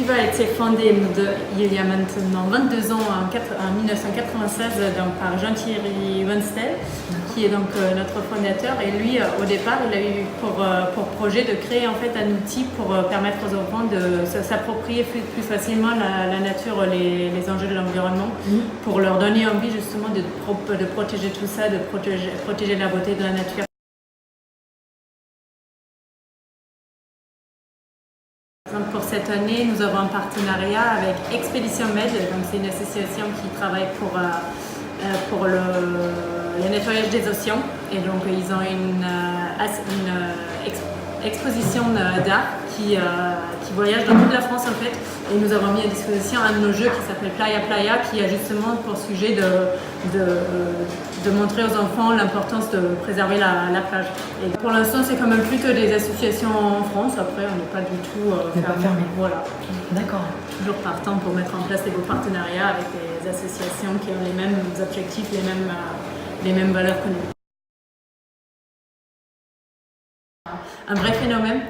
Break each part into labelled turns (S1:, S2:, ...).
S1: BioViva a été fondé il y a maintenant 22 ans, en 1996, donc, par Jean-Thierry Wenstel, qui est donc notre fondateur. Et lui, au départ, il a eu pour projet de créer en fait un outil pour permettre aux enfants de s'approprier plus facilement la nature, les enjeux de l'environnement, pour leur donner envie justement de protéger tout ça, de protéger la beauté de la nature. Pour cette année, nous avons un partenariat avec Expédition Med, donc c'est une association qui travaille pour le nettoyage des océans, et donc ils ont une exposition d'art qui voyage dans toute la France en fait, et nous avons mis à disposition un de nos jeux qui s'appelle Playa Playa, qui a justement pour sujet de montrer aux enfants l'importance de préserver la plage. Et pour l'instant, c'est quand même plutôt des associations en France. Après, on n'est pas du tout
S2: fermé.
S1: Voilà.
S2: D'accord.
S1: Toujours partant pour mettre en place des beaux partenariats avec des associations qui ont les mêmes objectifs, les mêmes valeurs que nous. Un vrai phénomène.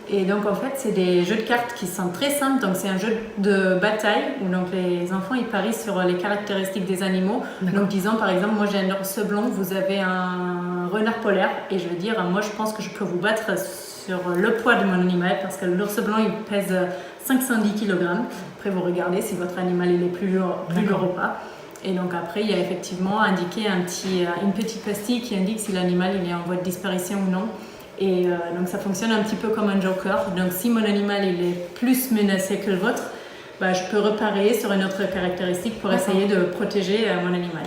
S1: Et donc en fait, c'est des jeux de cartes qui sont très simples. Donc c'est un jeu de bataille où donc les enfants ils parient sur les caractéristiques des animaux. Donc disons par exemple, moi j'ai un ours blanc, vous avez un renard polaire, et je veux dire, moi je pense que je peux vous battre sur le poids de mon animal, parce que l'ours blanc il pèse 510 kg. Après vous regardez si votre animal il est plus lourd ou pas. Et donc après il y a effectivement indiqué une petite pastille qui indique si l'animal il est en voie de disparition ou non. Et donc ça fonctionne un petit peu comme un joker. Donc si mon animal il est plus menacé que le vôtre, je peux reparer sur une autre caractéristique pour essayer de protéger mon animal.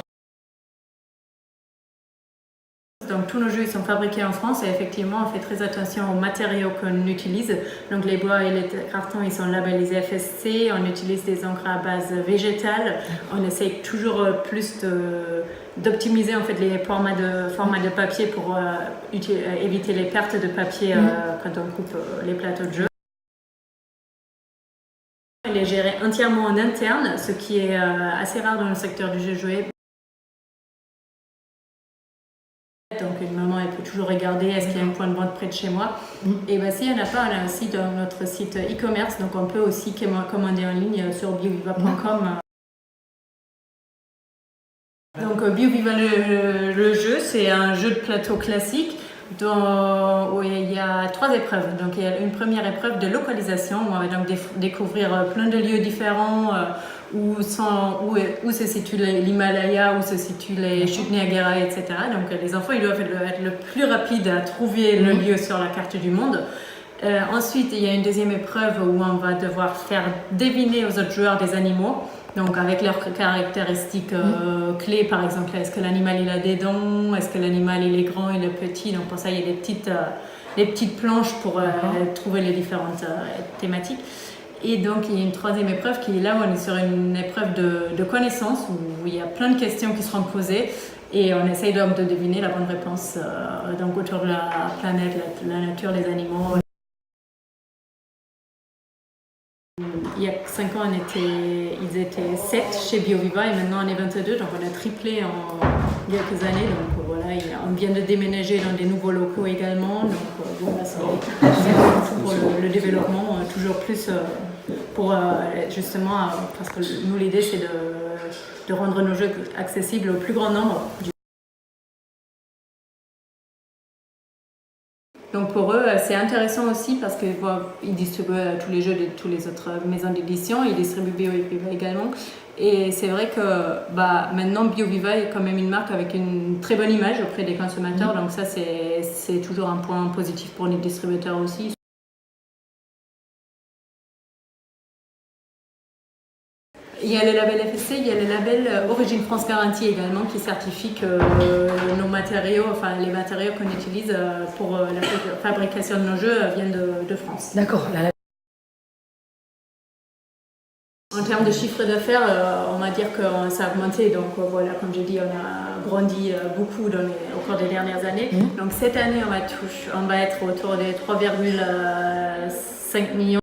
S1: Donc tous nos jeux ils sont fabriqués en France, et effectivement on fait très attention aux matériaux qu'on utilise. Donc les bois et les cartons ils sont labellisés FSC, on utilise des encres à base végétale, on essaye toujours plus d'optimiser en fait les formats de papier pour éviter les pertes de papier quand on coupe les plateaux de jeu. Il est géré entièrement en interne, ce qui est assez rare dans le secteur du jeu jouet. Donc une maman elle peut toujours regarder est-ce qu'il y a un point de vente près de chez moi. Et s'il n'y en a pas, on a aussi dans notre site e-commerce, donc on peut aussi commander en ligne sur bioviva.com. Donc BioViva le jeu, c'est un jeu de plateau classique où il y a 3 épreuves. Donc il y a une première épreuve de localisation où on va donc découvrir plein de lieux différents où se situe l'Himalaya, où se situent les chutes Niagara, etc. Donc les enfants ils doivent être le plus rapide à trouver le lieu sur la carte du monde. Ensuite, il y a une deuxième épreuve où on va devoir faire deviner aux autres joueurs des animaux. Donc avec leurs caractéristiques clés, par exemple, est-ce que l'animal il a des dents, est-ce que l'animal il est grand, il est petit. Donc pour ça il y a des petites planches pour trouver les différentes thématiques. Et donc il y a une troisième épreuve qui est là où on est sur une épreuve de connaissance, où il y a plein de questions qui seront posées et on essaye donc de deviner la bonne réponse donc autour de la planète, la nature, les animaux. Il y a 5 ans, ils étaient 7 chez BioViva, et maintenant on est 22, donc on a triplé en quelques années. Donc voilà, on vient de déménager dans des nouveaux locaux également. Donc c'est pour le développement, toujours plus pour justement, parce que nous l'idée c'est de rendre nos jeux accessibles au plus grand nombre. Donc pour eux, c'est intéressant aussi parce qu'ils distribuent tous les jeux de toutes les autres maisons d'édition, ils distribuent BioViva également. Et c'est vrai que maintenant BioViva est quand même une marque avec une très bonne image auprès des consommateurs, donc ça c'est toujours un point positif pour les distributeurs aussi. Il y a le label FSC, il y a le label Origine France Garantie également qui certifie que nos matériaux, enfin les matériaux qu'on utilise pour la fabrication de nos jeux viennent de France.
S2: D'accord.
S1: En termes de chiffre d'affaires, on va dire que ça a augmenté. Donc voilà, comme j'ai dit, on a grandi beaucoup au cours des dernières années. Donc cette année, on va être autour des 3,5 millions.